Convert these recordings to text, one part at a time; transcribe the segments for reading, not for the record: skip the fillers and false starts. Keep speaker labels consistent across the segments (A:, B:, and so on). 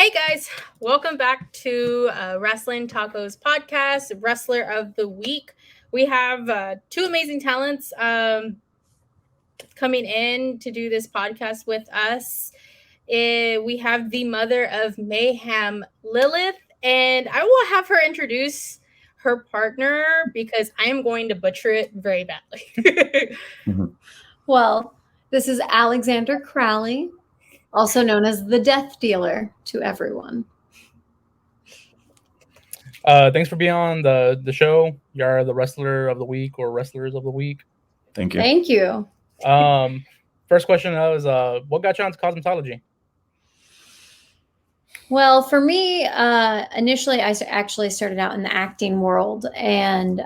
A: Hey guys, welcome back to Wrestling Tacos podcast, Wrestler of the Week. We have two amazing talents coming in to do this podcast with us. We have the mother of Mayhem, Lilith, and I will have her introduce her partner because I am going to butcher it very badly.
B: Well, this is Alexander Crowley, also known as the Death Dealer to everyone.
C: Thanks for being on the show. You're the Wrestler of the Week or Wrestlers of the Week.
D: Thank you.
B: Thank you.
C: First question was, what got you onto cosmetology?
B: Well, for me, initially, I actually started out in the acting world. And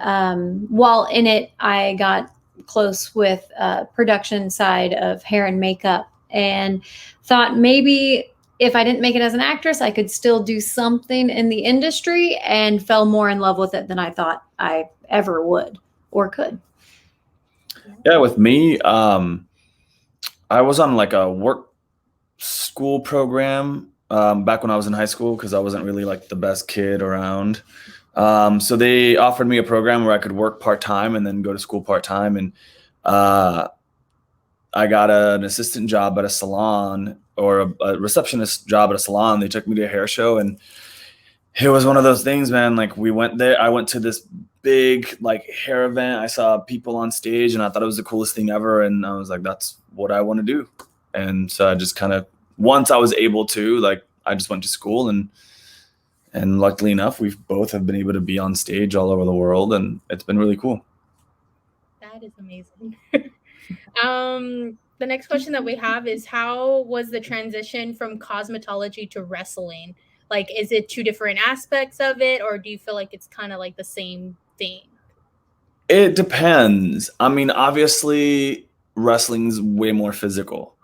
B: while in it, I got close with production side of hair and makeup and thought maybe if I didn't make it as an actress, I could still do something in the industry, and fell more in love with it than I thought I ever would or could.
D: Yeah, with me, I was on like a work school program back when I was in high school because I wasn't really like the best kid around. So they offered me a program where I could work part-time and then go to school part-time. And I got an assistant job at a salon, or a receptionist job at a salon. They took me to a hair show, and it was one of those things, man. Like, we went there. I went to this big like hair event. I saw people on stage and I thought it was the coolest thing ever. And I was like, that's what I want to do. And so I just kind of, once I was able to, like, I just went to school, and luckily enough, we've both have been able to be on stage all over the world, and it's been really cool.
A: That is amazing. The next question that we have is, how was the transition from cosmetology to wrestling? Like, is it two different aspects of it, or do you feel like it's kind of like the same thing?
D: It depends. I mean, obviously, wrestling's way more physical.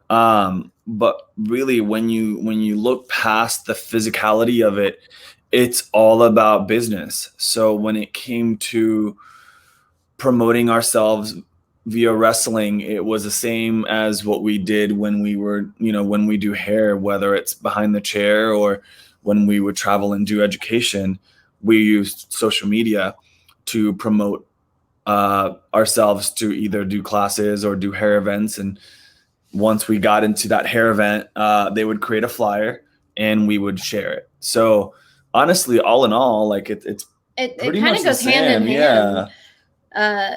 D: But really, when you look past the physicality of it, it's all about business. So when it came to promoting ourselves via wrestling, it was the same as what we did when we were, when we do hair, whether it's behind the chair or when we would travel and do education. We used social media to promote ourselves, to either do classes or do hair events. And once we got into that hair event, they would create a flyer and we would share it. So honestly, all in all, like it pretty
B: kind
D: much
B: of goes
D: the
B: hand in
D: same.
B: hand.
D: Yeah.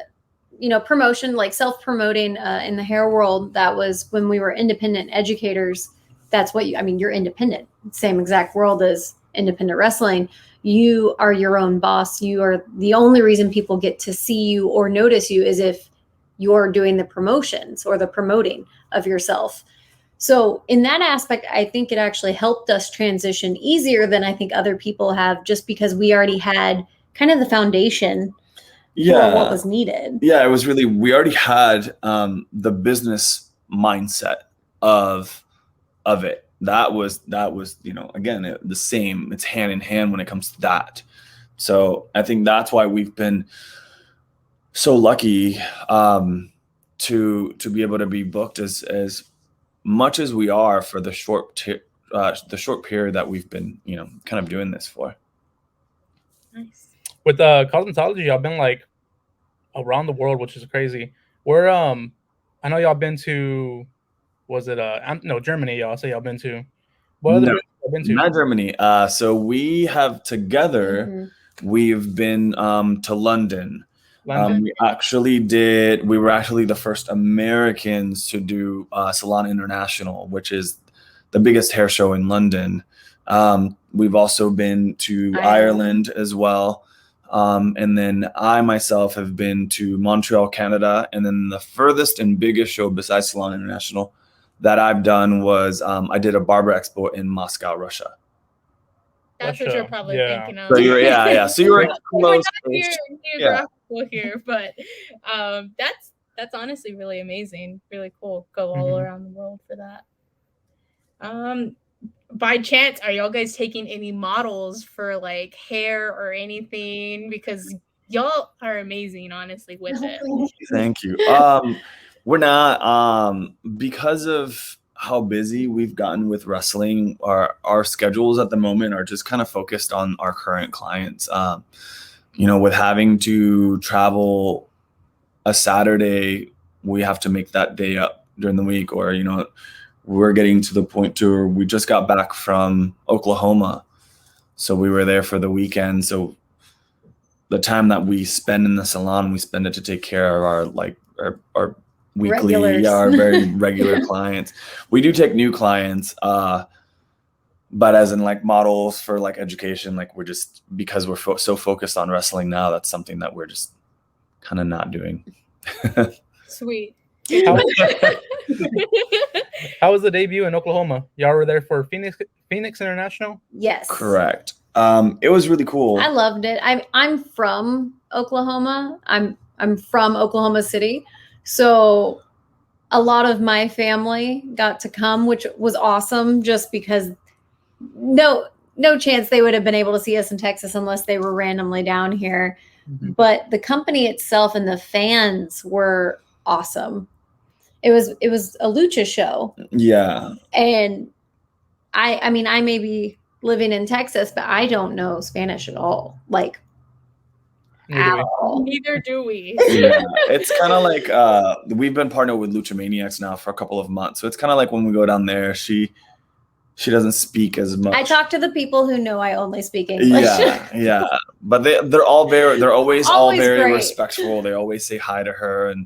B: Promotion, like self-promoting in the hair world, that was when we were independent educators. That's what you're independent. Same exact world as independent wrestling. You are your own boss. You are the only reason people get to see you or notice you is if you're doing the promotions or the promoting of yourself. So in that aspect, I think it actually helped us transition easier than I think other people have, just because we already had kind of the foundation for what was needed.
D: Yeah, it was really, we already had the business mindset of it. That was again, the same. It's hand in hand when it comes to that. So I think that's why we've been so lucky to be able to be booked as much as we are for the short period that we've been kind of doing this for.
A: Nice.
C: With cosmetology, y'all been like around the world, which is crazy. Where I know y'all been to, was it Germany? Y'all say y'all been to. What other y'all been to?
D: Not Germany. So we have together. We've been to London. We were actually the first Americans to do Salon International, which is the biggest hair show in London. We've also been to Ireland as well. And then I myself have been to Montreal, Canada. And then the furthest and biggest show besides Salon International that I've done was I did a barber expo in Moscow, Russia.
A: That's what you're probably thinking of.
D: So you were close.
A: Geographical here, but that's honestly really amazing, really cool. Go all around the world for that. By chance, are y'all guys taking any models for like hair or anything? Because y'all are amazing, honestly, with it.
D: Thank you. We're not, because of how busy we've gotten with wrestling. Our schedules at the moment are just kind of focused on our current clients. You know, with having to travel a Saturday, we have to make that day up during the week, or, you know, we're getting to the point to where we just got back from Oklahoma. So we were there for the weekend. So the time that we spend in the salon, we spend it to take care of our weekly, our very regular clients. We do take new clients, but as in like models for like education, like we're just, because we're so focused on wrestling now, that's something that we're just kind of not doing.
A: Sweet.
C: How was the debut in Oklahoma? Y'all were there for Phoenix International?
B: Yes.
D: Correct. It was really cool.
B: I loved it. I'm from Oklahoma. I'm from Oklahoma City. So a lot of my family got to come, which was awesome, just because no chance they would have been able to see us in Texas unless they were randomly down here. Mm-hmm. But the company itself and the fans were awesome. It was a lucha show.
D: Yeah.
B: And I mean, I may be living in Texas, but I don't know Spanish at all. Like,
A: neither do we.
D: Yeah, it's kind of like we've been partnered with luchamaniacs now for a couple of months, so it's kind of like when we go down there, she doesn't speak as much.
B: I talk to the people who know I only speak English.
D: Yeah, but they're always all very
B: great.
D: Respectful. They always say hi to her, and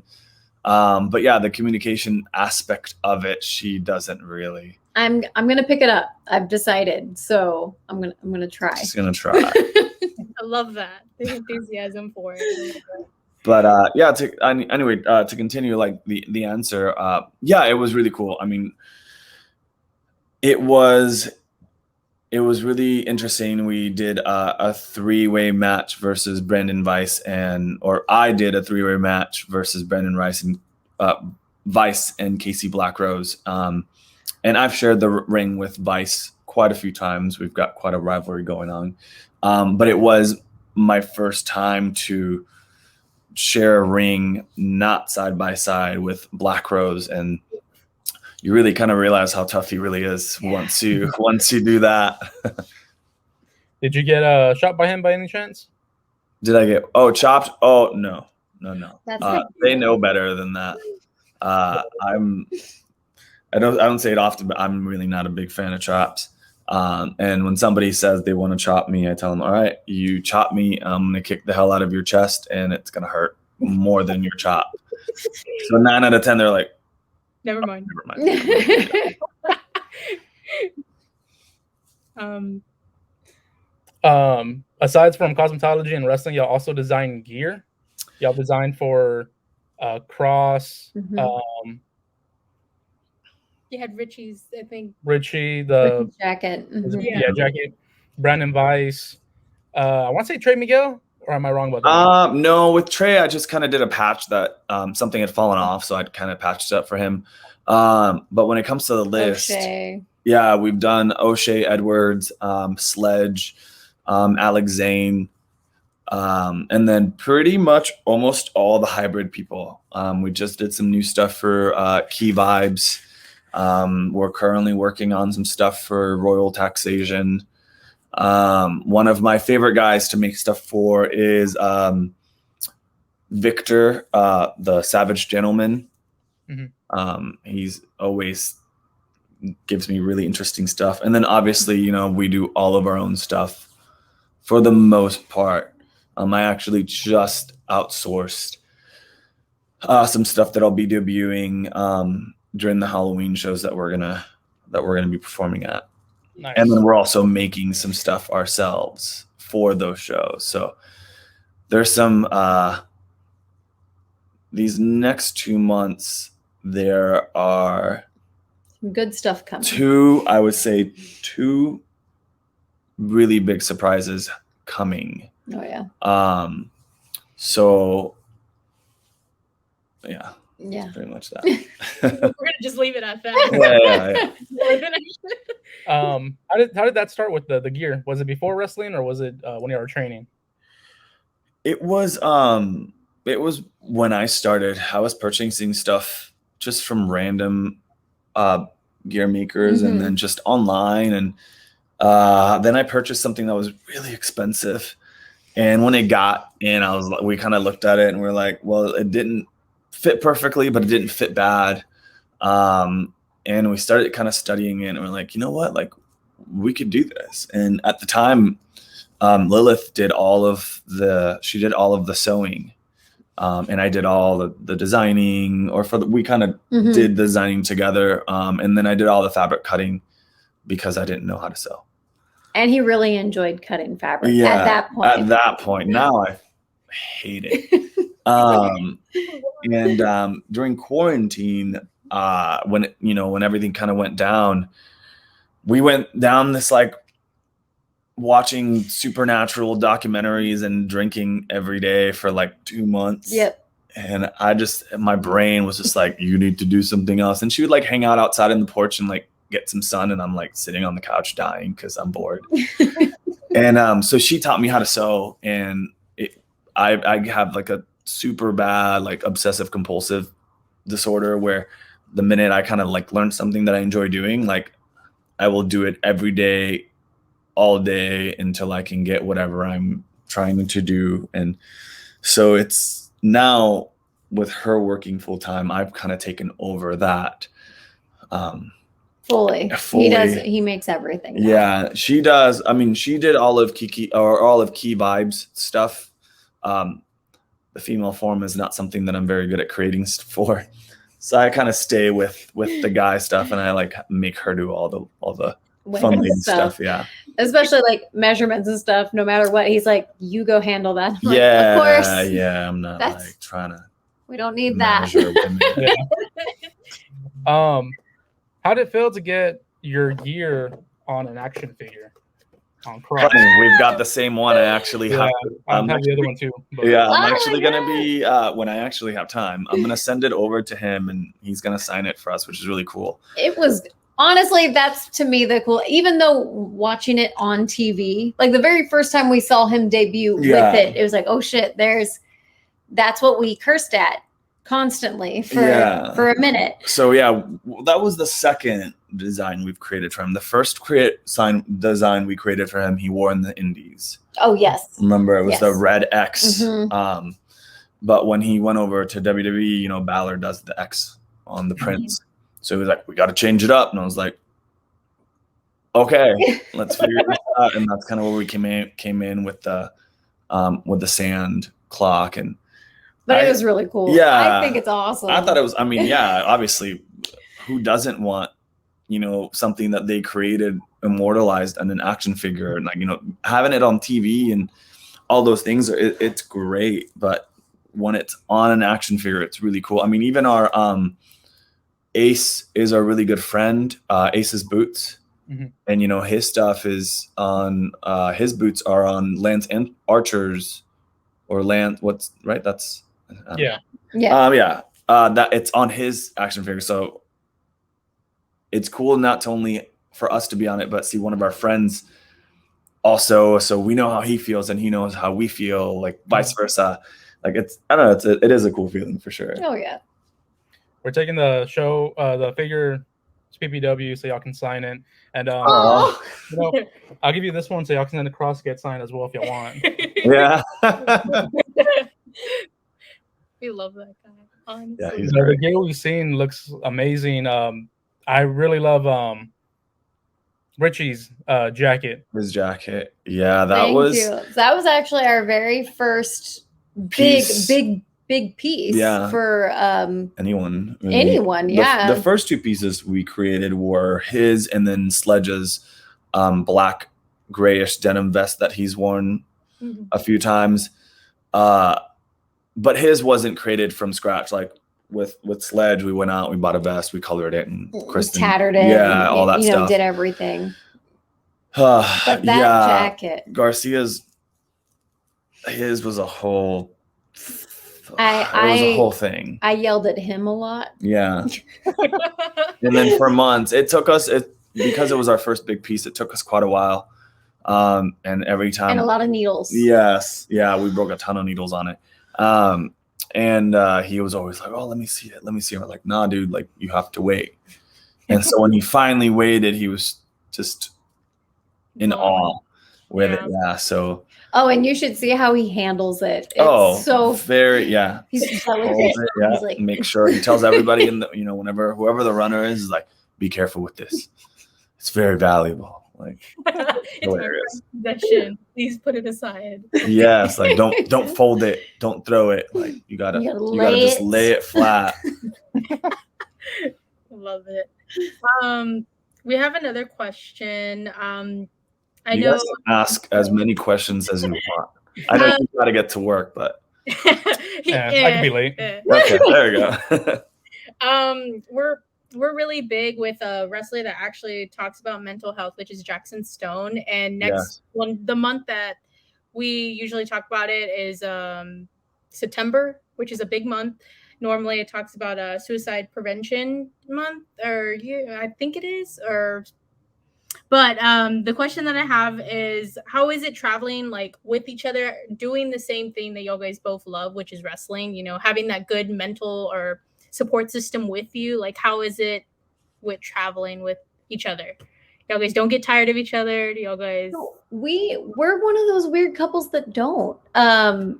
D: but yeah, the communication aspect of it, she doesn't really.
B: I'm gonna pick it up. I've decided, so I'm gonna try.
D: She's gonna try.
A: I love that, the enthusiasm for it.
D: But yeah, to continue, like the answer, yeah, it was really cool. I mean, it was really interesting. We did a 3-way match versus Brandon Weiss, I did a 3-way match versus Brandon Weiss and Casey Blackrose. And I've shared the ring with Weiss quite a few times. We've got quite a rivalry going on. But it was my first time to share a ring not side by side with Blackrose, and you really kind of realize how tough he really is once you do that.
C: Did you get shot by him by any chance?
D: Did I get chopped? Oh no. They know better than that. I don't say it often, but I'm really not a big fan of chops. And when somebody says they want to chop me, I tell them, all right, you chop me, I'm going to kick the hell out of your chest, and it's going to hurt more than your chop. So 9 out of 10, they're like,
A: never mind.
C: Aside from cosmetology and wrestling, y'all also design gear. Y'all design for Cross.
B: Mm-hmm.
A: You had Richie's, I think.
C: Richie, the
B: jacket. Mm-hmm.
C: Yeah, jacket. Brandon Weiss. I want to say Trey Miguel, or am I wrong about that?
D: No, with Trey, I just kind of did a patch that something had fallen off, so I'd kind of patched it up for him. But when it comes to the list, yeah, we've done O'Shea Edwards, Sledge, Alex Zane, and then pretty much almost all the hybrid people. We just did some new stuff for Key Vibes. We're currently working on some stuff for Royal Taxation. One of my favorite guys to make stuff for is Victor, the Savage Gentleman. Mm-hmm. He's always gives me really interesting stuff. And then obviously, you know, we do all of our own stuff for the most part. I actually just outsourced some stuff that I'll be debuting during the Halloween shows that we're gonna be performing at. Nice. And then we're also making some stuff ourselves for those shows. So there's some these next 2 months, there are
B: some good stuff coming.
D: Two really big surprises coming.
B: Oh yeah.
D: So yeah.
B: Yeah,
D: pretty much that.
A: We're gonna just leave it at that.
C: Yeah. How did that start with the gear? Was it before wrestling, or was it when you were training?
D: It was when I started. I was purchasing stuff just from random gear makers and then just online. And then I purchased something that was really expensive. And when it got in, we kind of looked at it and we're like, well, it didn't fit perfectly, but it didn't fit bad. And we started kind of studying it and we're like, you know what, like we could do this. And at the time, Lilith did all of the sewing. And I did all the designing, we kind of did designing together. And then I did all the fabric cutting because I didn't know how to sew.
B: And he really enjoyed cutting fabric at that point.
D: At that point. Now I hate it. And during quarantine, when everything kind of went down, we went down this like watching supernatural documentaries and drinking every day for like 2 months.
B: Yep.
D: And my brain was just like, you need to do something else. And she would like hang out outside in the porch and like get some sun. And I'm like sitting on the couch dying because I'm bored. And so she taught me how to sew. And I have like a super bad, like obsessive compulsive disorder where the minute I kind of like learn something that I enjoy doing, like I will do it every day, all day until I can get whatever I'm trying to do. And so it's now with her working full time, I've kind of taken over that.
B: Fully. He makes everything.
D: Yeah, she does. I mean, she did all of Key Vibes stuff. The female form is not something that I'm very good at creating for. So I kind of stay with the guy stuff and I like make her do all the fun stuff. Yeah.
B: Especially like measurements and stuff. No matter what, he's like, you go handle that. I'm
D: yeah.
B: Like, of course.
D: Yeah. I'm not like trying to.
B: We don't need that.
C: How did it feel to get your gear on an action figure? On Crowley?
D: We've got the same one. I actually have.
C: I have the other one too. But.
D: Yeah, I'm actually gonna be when I actually have time. I'm gonna send it over to him, and he's gonna sign it for us, which is really cool.
B: It was honestly, that's to me the cool. Even though watching it on TV, like the very first time we saw him debut with it was like, oh shit, that's what we cursed at constantly for a minute.
D: So yeah, that was the second design we've created for him. The first design we created for him, he wore in the Indies.
B: Oh yes,
D: remember it was the red X. But when he went over to WWE, Balor does the X on the prints. So he was like, we got to change it up, and I was like, okay, let's figure this out. And that's kind of where we came in with the sand clock.
B: But it was really cool.
D: Yeah.
B: I think it's awesome.
D: I thought it was, obviously, who doesn't want, something that they created immortalized in an action figure, and like, having it on TV and all those things, it's great. But when it's on an action figure, it's really cool. I mean, even our Ace is our really good friend, Ace's boots. And, his stuff is on, his boots are on Lance and Archer's or Lance, that's, that it's on his action figure. So it's cool not only for us to be on it, but see one of our friends also, so we know how he feels and he knows how we feel, like vice versa. Like it is a cool feeling for sure.
B: Oh yeah.
C: We're taking the figure to PPW so y'all can sign it. And I'll give you this one so y'all can send across, get signed as well if y'all want.
D: Yeah.
A: We love that guy. Honestly.
D: Yeah,
C: the gear we've seen looks amazing. I really love Richie's jacket.
D: His jacket. Yeah,
B: Thank you. That was actually our very first big piece for
D: anyone.
B: Yeah.
D: The first two pieces we created were his and then Sledge's black grayish denim vest that he's worn a few times. But his wasn't created from scratch. Like with Sledge, we went out, we bought a vest, we colored it, and Kristen
B: tattered it.
D: Yeah, all that stuff.
B: Did everything. But that jacket.
D: Garcia's, his was a whole. It was a whole thing.
B: I yelled at him a lot.
D: Yeah. And then for months, it took us, because it was our first big piece, it took us quite a while. And every time.
B: And a lot of needles.
D: Yes. Yeah. We broke a ton of needles on it. And he was always like, oh, let me see it. Let me see it. We're like, nah, dude, like you have to wait. And so when he finally waited, he was just in awe with it. Yeah. So.
B: Oh, and you should see how he handles it. It's so
D: very, yeah.
B: He's delicate.
D: Yeah.
B: He's like,
D: make sure he tells everybody in the, whoever the runner is like, be careful with this. It's very valuable. Like,
A: it's hilarious. My possession. Please put it aside.
D: Yes, like don't fold it, don't throw it. Like you gotta just lay it flat.
A: Love it. We have another question. I
D: you
A: know
D: guys can ask as many questions as you want. I know you gotta get to work, but
C: I can be late.
D: Okay, there you
A: go. We're really big with a wrestler that actually talks about mental health, which is Jackson Stone. And the month that we usually talk about it is September, which is a big month. Normally it talks about suicide prevention month, I think it is, but the question that I have is, how is it traveling like with each other, doing the same thing that y'all guys both love, which is wrestling, having that good mental or support system with you? Like, how is it with traveling with each other? Y'all guys don't get tired of each other? Do y'all guys?
B: We're one of those weird couples that don't. And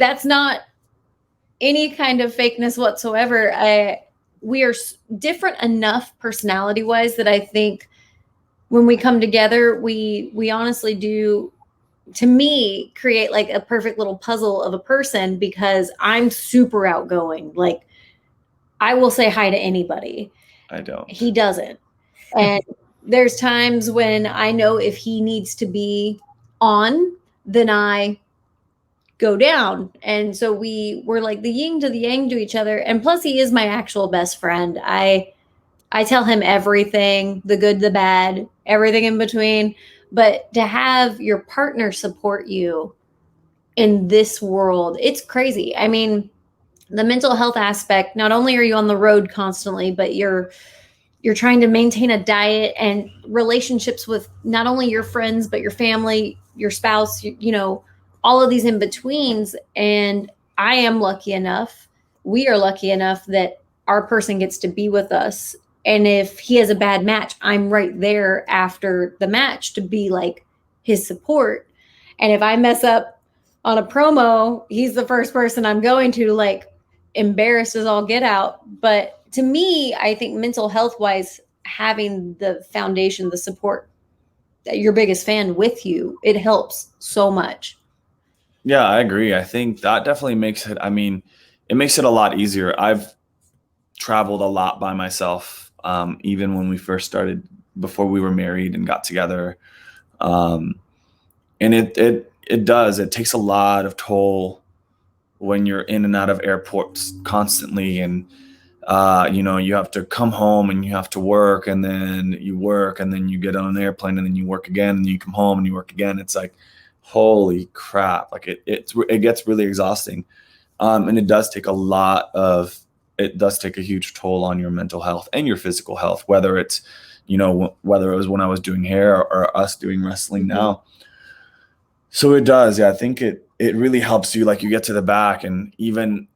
B: that's not any kind of fakeness whatsoever. We are different enough personality wise that I think when we come together, we honestly do, to me, create like a perfect little puzzle of a person, because I'm super outgoing. Like, I will say hi to anybody.
D: I don't.
B: He doesn't. And there's times when I know if he needs to be on, then I go down. And so we're like the yin to the yang to each other. And plus, he is my actual best friend. I tell him everything, the good, the bad, everything in between. But to have your partner support you in this world, it's crazy. I mean, the mental health aspect, not only are you on the road constantly, but you're trying to maintain a diet and relationships with not only your friends, but your family, your spouse, all of these in-betweens. And I am lucky enough, we are lucky enough that our person gets to be with us. And if he has a bad match, I'm right there after the match to be like his support. And if I mess up on a promo, he's the first person I'm going to, like, embarrassed as all get out. But to me, I think mental health wise, having the foundation, the support, your biggest fan with you, it helps so much.
D: Yeah, I agree. I think that definitely makes it, it makes it a lot easier. I've traveled a lot by myself. Even when we first started, before we were married and got together. And it takes a lot of toll when you're in and out of airports constantly. And, you have to come home and you have to work, and then you work, and then you get on an airplane, and then you work again, and you come home and you work again. It's like, holy crap. Like it gets really exhausting. And it does take a huge toll on your mental health and your physical health, whether it's, whether it was when I was doing hair or us doing wrestling now. So it does. Yeah. I think it really helps you. Like, you get to the back, and even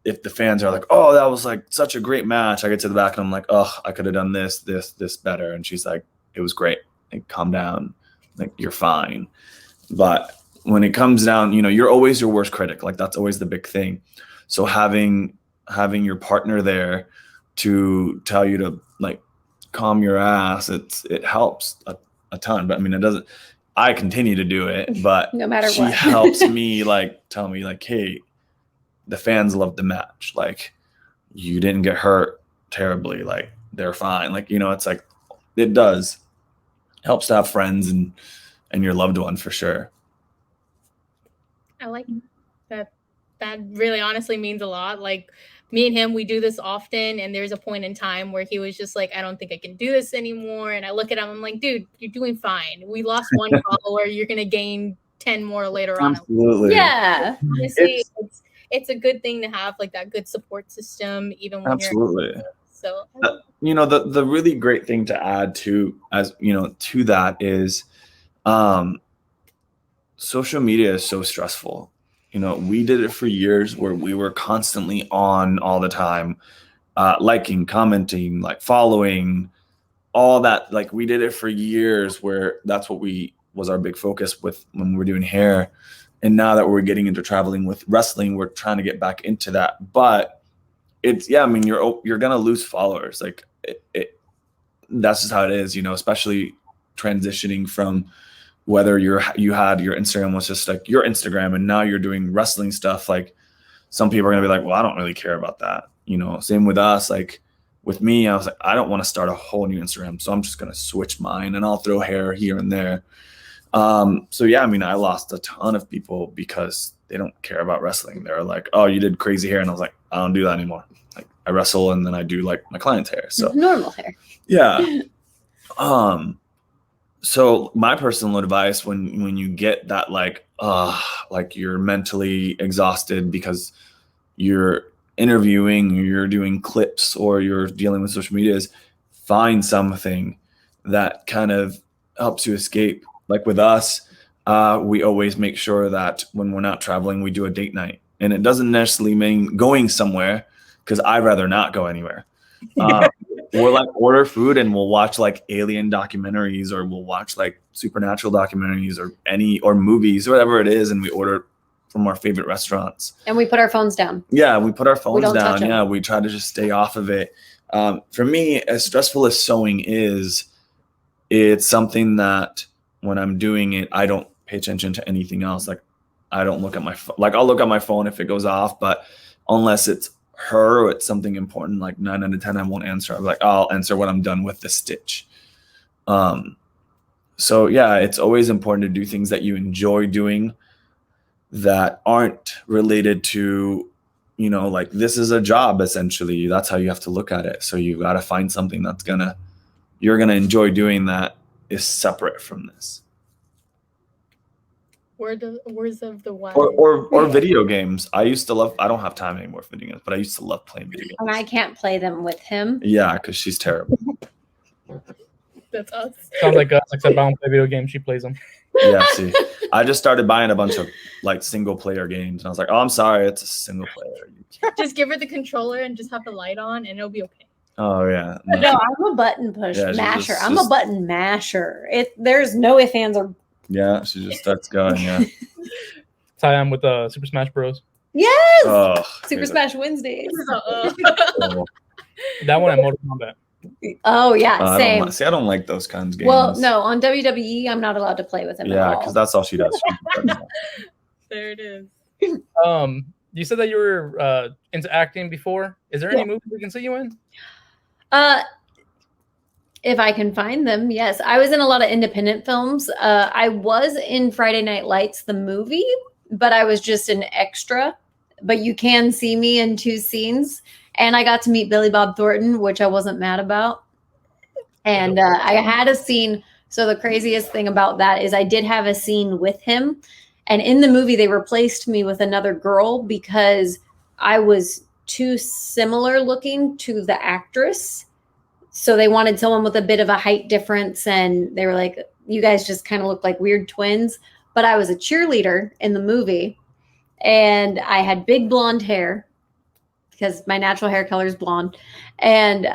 D: if the fans are like, oh, that was like such a great match, I get to the back and I'm like, oh, I could have done this better. And she's like, it was great. Like, calm down. Like, you're fine. But when it comes down, you're always your worst critic. Like, that's always the big thing. So having your partner there to tell you to, like, calm your ass, it helps a ton. But it doesn't, I continue to do it, but
B: no matter
D: she
B: what.
D: helps me, like, tell me, like, hey, the fans love the match. Like, you didn't get hurt terribly. Like, they're fine. Like, it's like, it does helps to have friends and your loved one, for sure.
A: I like that. That really honestly means a lot. Like, me and him, we do this often, and there's a point in time where he was just like, I don't think I can do this anymore. And I look at him, I'm like, dude, you're doing fine. We lost one follower, you're gonna gain 10 more later on.
D: Absolutely.
B: Yeah.
A: Honestly, it's a good thing to have, like, that good support system, even when
D: absolutely.
A: You're so
D: the really great thing to add to that is social media is so stressful. We did it for years where we were constantly on all the time. liking, commenting, like following, all that. Like we did it for years, where that's what was our big focus with when we were doing hair. And now that we're getting into traveling with wrestling, we're trying to get back into that. But it's, yeah, I mean, you're gonna lose followers. Like that's just how it is, you know, especially transitioning from whether you had your Instagram was just like your Instagram, and now you're doing wrestling stuff. Like some people are gonna be like, well, I don't really care about that, you know. Same with us. Like with me, I was like, I don't want to start a whole new Instagram, so I'm just gonna switch mine, and I'll throw hair here and there. So yeah, I mean, I lost a ton of people because they don't care about wrestling. They're like, oh, you did crazy hair, and I was like, I don't do that anymore. Like I wrestle, and then I do like my client's hair. So
B: normal hair.
D: Yeah. So my personal advice when you get that like you're mentally exhausted because you're interviewing or you're doing clips or you're dealing with social media is find something that kind of helps you escape. Like with us, we always make sure that when we're not traveling, we do a date night. And it doesn't necessarily mean going somewhere, because I'd rather not go anywhere. We'll like order food and we'll watch like alien documentaries, or we'll watch like supernatural documentaries or movies or whatever it is, and we order from our favorite restaurants.
B: And we put our phones down.
D: Yeah, we put our phones down. Yeah, we try to just stay off of it. For me, as stressful as sewing is, it's something that when I'm doing it, I don't pay attention to anything else. Like I don't look at my phone. Like I'll look at my phone if it goes off, but unless it's her or it's something important, like 9 out of 10 I won't answer. I'm like, I'll answer when I'm done with the stitch. So yeah, it's always important to do things that you enjoy doing that aren't related to, you know, like this is a job essentially. That's how you have to look at it. So you got to find something that's you're gonna enjoy doing that is separate from this.
A: Words of the wild.
D: Or video games. I used to love, I don't have time anymore for video games, but I used to love playing video games.
B: And I can't play them with him.
D: Yeah, because she's terrible.
A: That's us.
C: Sounds like us, except I don't play video games, she plays them.
D: Yeah, see. I just started buying a bunch of like single player games, and I was like, oh, I'm sorry, it's a single player.
A: Just give her the controller and just have the light on, and it'll be okay.
D: Oh yeah.
B: No, I'm a button masher. I'm a button masher. There's no ifs, ands, or
D: yeah, she just starts going. Yeah.
C: That's how I am with Super Smash Bros.
B: Yes.
D: Oh,
B: Super Smash Wednesdays.
C: That one at Mortal Kombat.
B: Oh yeah, same.
D: I don't like those kinds of games.
B: Well, no, on WWE, I'm not allowed to play with him.
D: Yeah, because that's all she does.
A: There it is.
C: You said that you were into acting before. Is there any movies we can see you in?
B: If I can find them, yes. I was in a lot of independent films. I was in Friday Night Lights, the movie, but I was just an extra. But you can see me in 2 scenes. And I got to meet Billy Bob Thornton, which I wasn't mad about. And I had a scene. So the craziest thing about that is I did have a scene with him. And in the movie, they replaced me with another girl because I was too similar looking to the actress. So they wanted someone with a bit of a height difference. And they were like, you guys just kind of look like weird twins. But I was a cheerleader in the movie. And I had big blonde hair because my natural hair color is blonde. And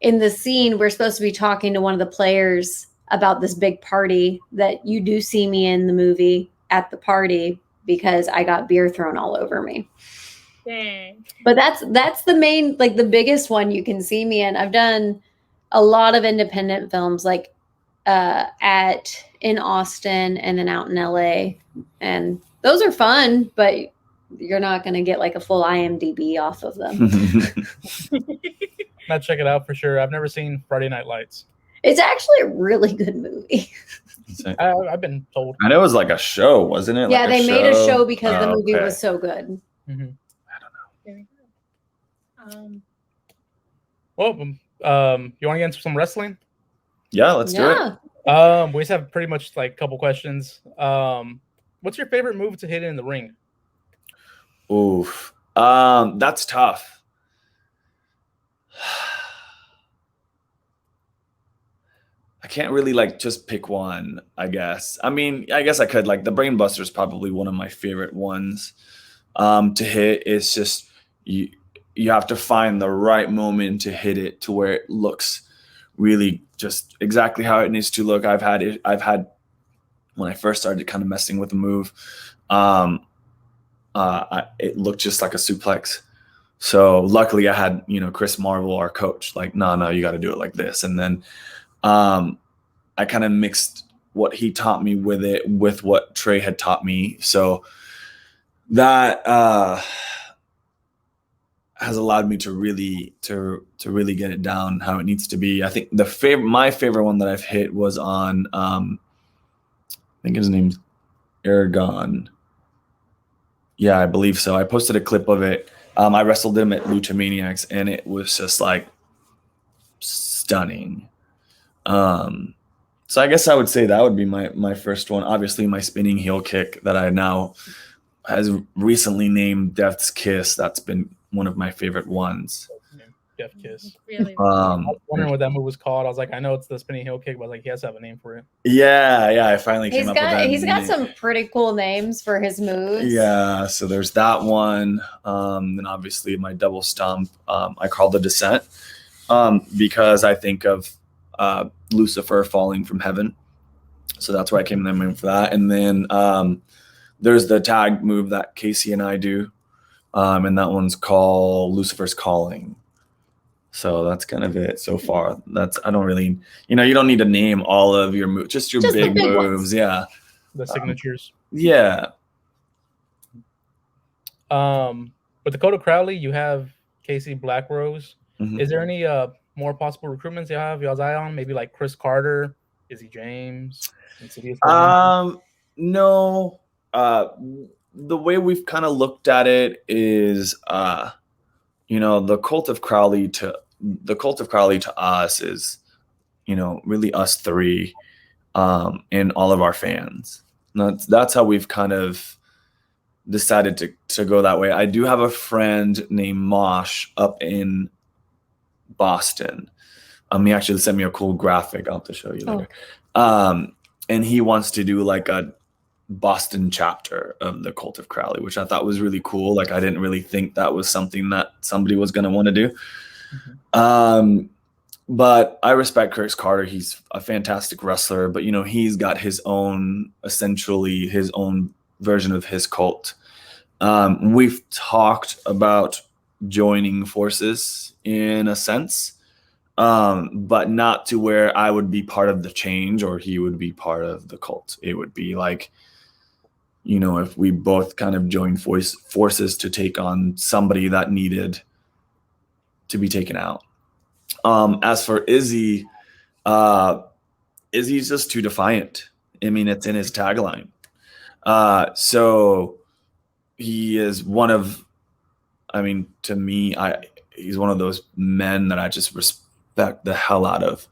B: in the scene, we're supposed to be talking to one of the players about this big party that you do see me in the movie at the party because I got beer thrown all over me.
A: Dang.
B: But that's the main, like the biggest one you can see me in. I've done a lot of independent films, like in Austin and then out in LA. And those are fun, but you're not going to get like a full IMDb off of them.
C: I'll check it out for sure. I've never seen Friday Night Lights.
B: It's actually a really good movie.
C: I've been told.
D: And it was like a show, wasn't it?
B: Yeah,
D: like
B: they made a show because the movie
D: okay.
B: was so good.
C: Mm-hmm.
D: I don't know.
C: Well, you want to get into some wrestling?
D: Yeah, let's do it.
C: We just have pretty much like a couple questions. What's your favorite move to hit in the ring?
D: Oof. That's tough. I can't really like just pick one, I guess. I mean, I guess I could. Like the Brain Buster is probably one of my favorite ones to hit. It's just you have to find the right moment to hit it to where it looks really just exactly how it needs to look. I've had when I first started kind of messing with the move, it looked just like a suplex. So luckily I had, Chris Marvel, our coach, like, no, you got to do it like this. And then I kind of mixed what he taught me with it with what Trey had taught me. So that has allowed me to really get it down how it needs to be. I think my favorite one that I've hit was on I think his name's Aragon. Yeah, I believe so. I posted a clip of it. I wrestled him at Luchamaniacs, and it was just like stunning. So I guess I would say that would be my first one. Obviously, my spinning heel kick that I now has recently named Death's Kiss. That's been one of my favorite ones.
C: Death Kiss.
A: Really.
C: I was wondering what that move was called. I was like, I know it's the spinning heel kick, but like, he has to have a name for it.
D: Yeah. I finally came up with that.
B: He's got some pretty cool names for his moves.
D: Yeah. So there's that one. Then obviously my double stomp. I call the descent because I think of Lucifer falling from heaven. So that's why I came to the name for that. And then there's the tag move that Casey and I do. And that one's called Lucifer's Calling. So that's kind of it so far. I don't really, you don't need to name all of your moves, just your big moves. Ones. Yeah.
C: The signatures.
D: Yeah.
C: With Dakota Crowley, you have Casey Black Rose.
D: Mm-hmm.
C: Is there any more possible recruitments you have y'all's eye on? Maybe like Chris Carter, Izzy James?
D: No. The way we've kind of looked at it is, the cult of Crowley to us is, really us three, and all of our fans. That's how we've kind of decided to go that way. I do have a friend named Mosh up in Boston. He actually sent me a cool graphic. I'll have to show you later. And he wants to do like a Boston chapter of the Cult of Crowley, which I thought was really cool. Like, I didn't really think that was something that somebody was going to want to do. Mm-hmm. But I respect Chris Carter. He's a fantastic wrestler, but he's got his own version of his cult. We've talked about joining forces in a sense, but not to where I would be part of the change or he would be part of the cult. It would be like, if we both kind of joined forces to take on somebody that needed to be taken out. As for Izzy, Izzy's just too defiant. I mean, it's in his tagline. So he is to me, he's one of those men that I just respect the hell out of.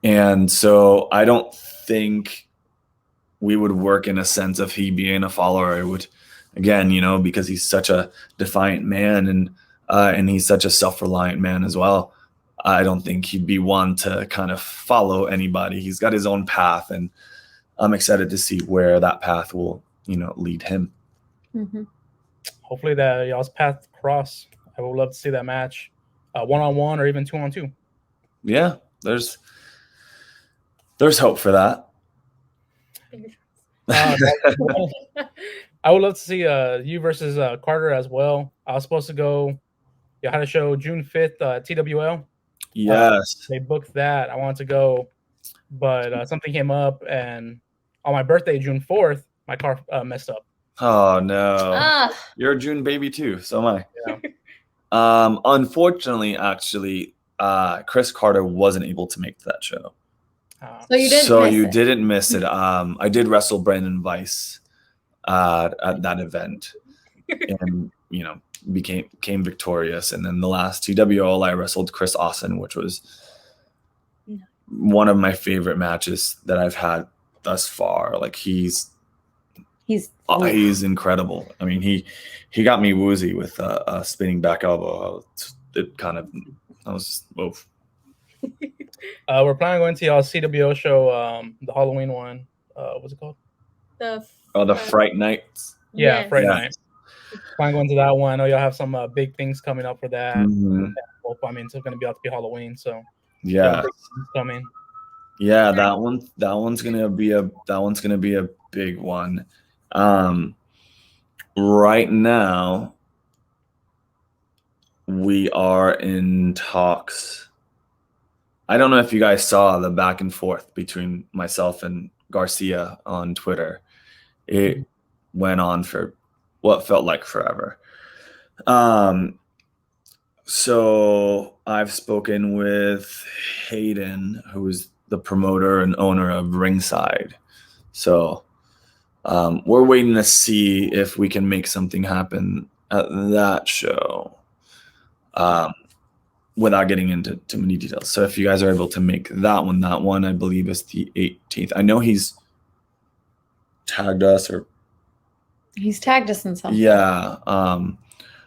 D: And so I don't think we would work in a sense of he being a follower. It would, again, because he's such a defiant man and he's such a self-reliant man as well. I don't think he'd be one to kind of follow anybody. He's got his own path, and I'm excited to see where that path will, lead him.
B: Mm-hmm.
C: Hopefully that y'all's paths cross. I would love to see that match, 1-on-1 or even 2-on-2.
D: Yeah, there's hope for that.
C: I would love to see you versus Carter as well. I was supposed to go. You had a show June 5th, TWL.
D: Yes.
C: They booked that. I wanted to go, but something came up, and on my birthday, June 4th, my car messed up.
D: Oh no! You're a June baby too, so am I. Yeah. Unfortunately, actually, Chris Carter wasn't able to make that show.
B: So you
D: didn't miss it. I did wrestle Brandon Weiss at that event, and became victorious. And then the last TWL, I wrestled Chris Austin, which was one of my favorite matches that I've had thus far. Like he's incredible. I mean, he got me woozy with a spinning back elbow. I was just oof.
C: We're planning on going to y'all's CWO show, the Halloween one. What's it called?
D: The Fright Nights.
C: Yeah, Fright Night. Plan going to that one. I know y'all have some big things coming up for that.
D: Mhm.
C: I mean, it's going to be out to be Halloween, so
D: Yeah,
C: big things coming.
D: yeah, that one's gonna be a big one. Right now, we are in talks. I don't know if you guys saw the back and forth between myself and Garcia on Twitter. It went on for what felt like forever. So I've spoken with Hayden, who is the promoter and owner of Ringside. So we're waiting to see if we can make something happen at that show without getting into too many details. So if you guys are able to make that one I believe is the 18th. I know he's tagged us or
B: He's tagged us in something.
D: yeah.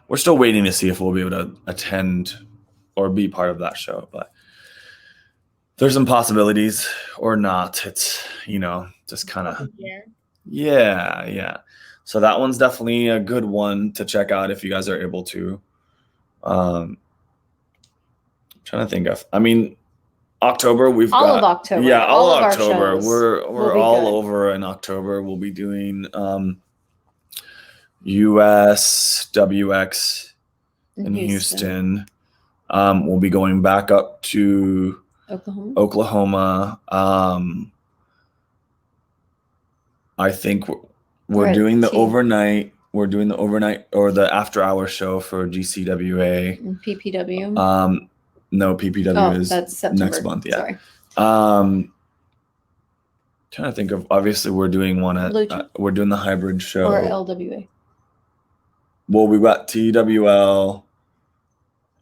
D: We're still waiting to see if we'll be able to attend or be part of that show, but there's some possibilities or not. It's, just kind of, yeah. So that one's definitely a good one to check out if you guys are able to. I'm trying to think of, October, we've
B: all
D: got
B: of October.
D: Yeah, all of October.
B: Our shows
D: We're all
B: good.
D: over in October. We'll be doing US WX in Houston. We'll be going back up to Oklahoma. I think we're doing the overnight. We're doing the overnight or the after-hour show for GCWA.
B: And PPW.
D: No, PPW is
B: that's September.
D: Next month. Yeah.
B: Sorry.
D: Trying to think of. Obviously, we're doing one at. We're doing the hybrid show.
B: Or LWA.
D: Well, we've got TWL.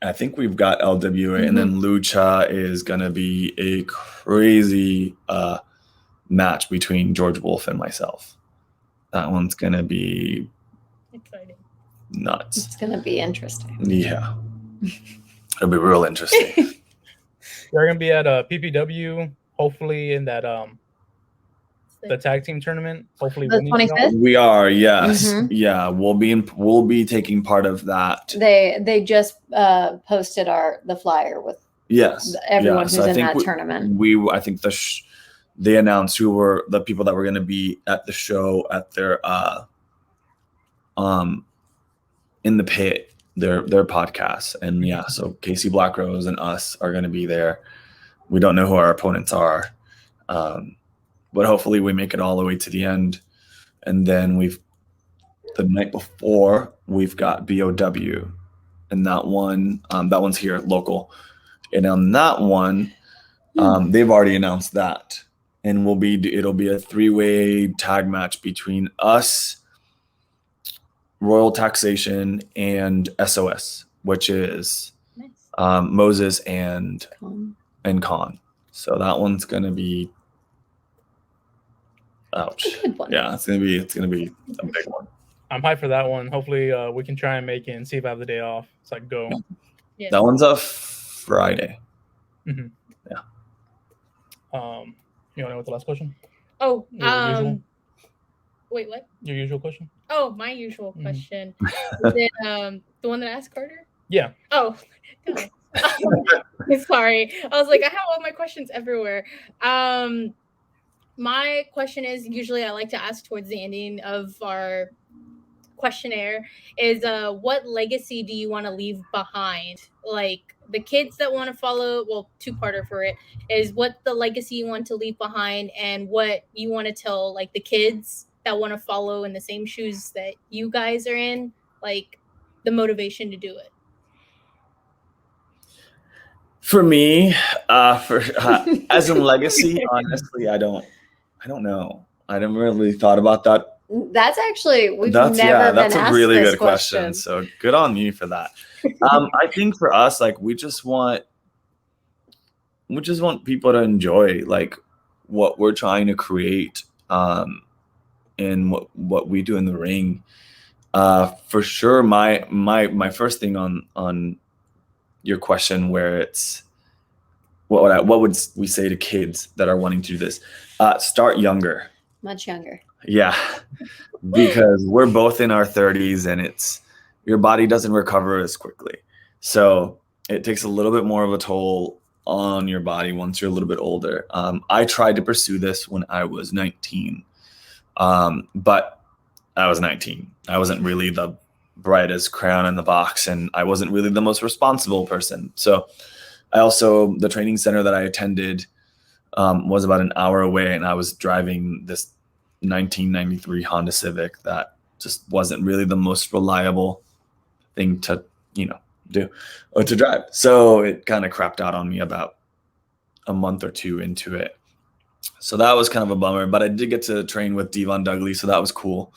D: I think we've got LWA, and then Lucha is gonna be a crazy match between George Wolf and myself. That one's gonna be
A: exciting.
D: Nuts.
B: It's gonna be interesting.
D: Yeah, it'll be real interesting.
C: We're gonna be at PPW, hopefully in that the tag team tournament. Hopefully,
B: the 25th.
D: We are, yes, yeah. We'll be taking part of that.
B: They just posted the flyer with everyone who's in that tournament.
D: I think they announced who were the people that were going to be at the show at their in the pit, their podcast, and so Casey Black Rose and us are going to be there. We don't know who our opponents are, but hopefully we make it all the way to the end. And then the night before we've got BOW, and that one's here local, and on that one they've already announced that. And it'll be a 3-way tag match between us, Royal Taxation, and SOS, which is Moses and Khan. So that one's gonna be ouch.
B: A good one.
D: Yeah, it's gonna be a big one.
C: I'm hyped for that one. Hopefully we can try and make it and see if I have the day off. So I can go.
A: Yeah.
D: That one's a Friday.
C: Mm-hmm.
D: Yeah.
C: You want to know what the last question?
A: Oh, wait, what?
C: Your usual question?
A: Oh, my usual question. Is it the one that I asked Carter?
C: Yeah.
A: Oh, sorry. I was like, I have all my questions everywhere. My question is, usually I like to ask towards the ending of our questionnaire, is what legacy do you want to leave behind? Like the kids that want to follow, well, two-parter for it, is what the legacy you want to leave behind and what you want to tell like the kids that want to follow in the same shoes that you guys are in, like the motivation to do it.
D: For me, as in legacy, honestly, I don't know. I never really thought about that.
B: That's actually that's
D: a really good question. So good on you for that. I think for us, like we just want people to enjoy like what we're trying to create, and what we do in the ring. For sure, my first thing on your question, where it's what would we say to kids that are wanting to do this? Start younger.
B: Much younger.
D: Yeah, because we're both in our 30s and your body doesn't recover as quickly. So it takes a little bit more of a toll on your body once you're a little bit older. I tried to pursue this when I was 19, but I was 19. I wasn't really the brightest crayon in the box, and I wasn't really the most responsible person. So the training center that I attended was about an hour away, and I was driving this 1993 Honda Civic that just wasn't really the most reliable thing to, do or to drive. So it kind of crapped out on me about a month or two into it. So that was kind of a bummer, but I did get to train with Devon Dougley, so that was cool.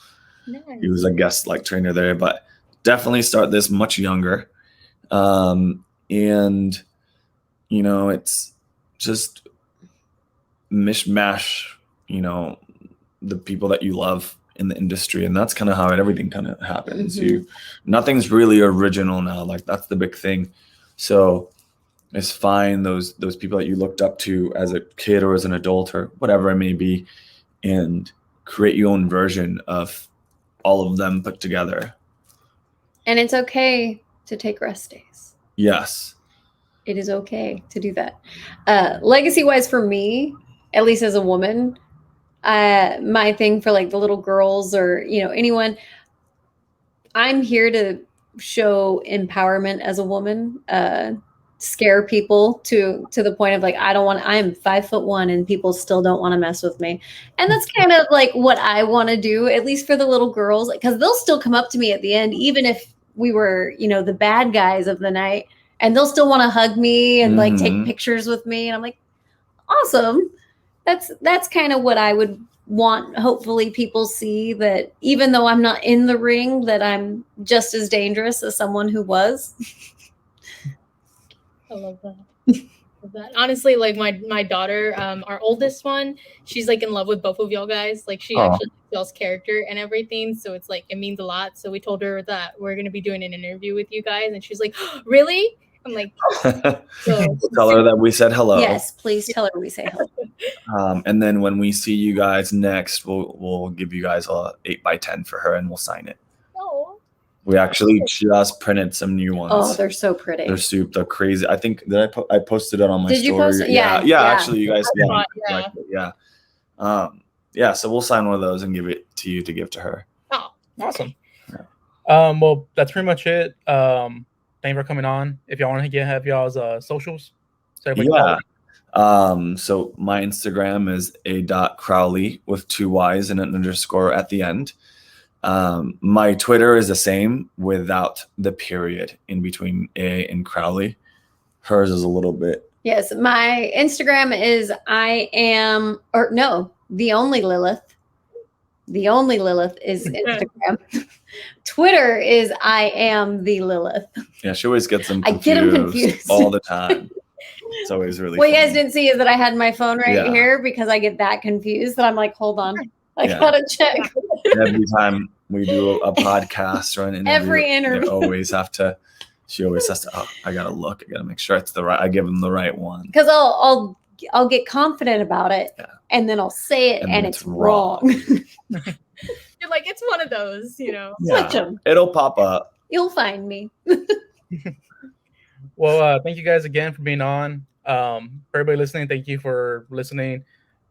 D: Nice. He was a guest trainer there, but definitely start this much younger. And it's just mishmash, the people that you love in the industry, and that's kind of how everything kind of happens. Nothing's really original now. That's the big thing. So it's find those people that you looked up to as a kid or as an adult or whatever it may be, and create your own version of all of them put together.
B: And it's okay to take rest days.
D: Yes,
B: it is okay to do that. Legacy wise, for me, at least as a woman, my thing for the little girls or anyone, I'm here to show empowerment as a woman, scare people to the point of I am 5'1" and people still don't want to mess with me. And that's kind of what I want to do, at least for the little girls, because they'll still come up to me at the end, even if we were the bad guys of the night, and they'll still want to hug me and take pictures with me. And I'm like, awesome. That's kind of what I would want. Hopefully people see that even though I'm not in the ring, that I'm just as dangerous as someone who was.
A: I love that. Honestly, my daughter, our oldest one, she's in love with both of y'all guys. She actually y'all's character and everything. So it's it means a lot. So we told her that we're going to be doing an interview with you guys. And she's like, oh, really? I'm like,
D: so tell her that we said hello.
B: Yes, please tell her we say hello.
D: And then when we see you guys next, we'll give you guys a 8x10 for her, and we'll sign it.
A: Oh.
D: We actually just printed some new ones.
B: Oh, they're so pretty.
D: They're crazy. I think that I posted it on my story.
B: Did you post it?
D: Yeah. Actually, you guys. Yeah. So we'll sign one of those and give it to you to give to her.
A: Oh,
C: awesome. Yeah. Well, that's pretty much it. Thank you for coming on. If y'all want to have y'all's socials.
D: So my Instagram is a.crowley with 2 Y's and an underscore at the end. My Twitter is the same without the period in between A and Crowley. Hers is a little bit.
B: Yes, my Instagram is the only Lilith. The only Lilith is Instagram. Twitter is I am the Lilith.
D: Yeah, she always gets them confused.
B: I get them confused
D: all the time. It's always really
B: What
D: funny.
B: You guys didn't see is that I had my phone right here because I get that confused that I'm like, hold on. I gotta check.
D: Every time we do a podcast or an interview,
B: every interview,
D: she always has to, I gotta look. I gotta make sure it's the right, I give them the right one.
B: Because I'll get confident about it and then I'll say it and it's wrong.
A: You're like, it's one of those,
B: Switch them.
D: It'll pop up.
B: You'll find me.
C: Well, thank you guys again for being on. For everybody listening, thank you for listening.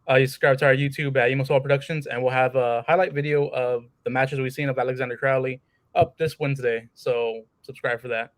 C: You subscribe to our YouTube at Emo Soul Productions, and we'll have a highlight video of the matches we've seen of Alexander Crowley up this Wednesday. So subscribe for that.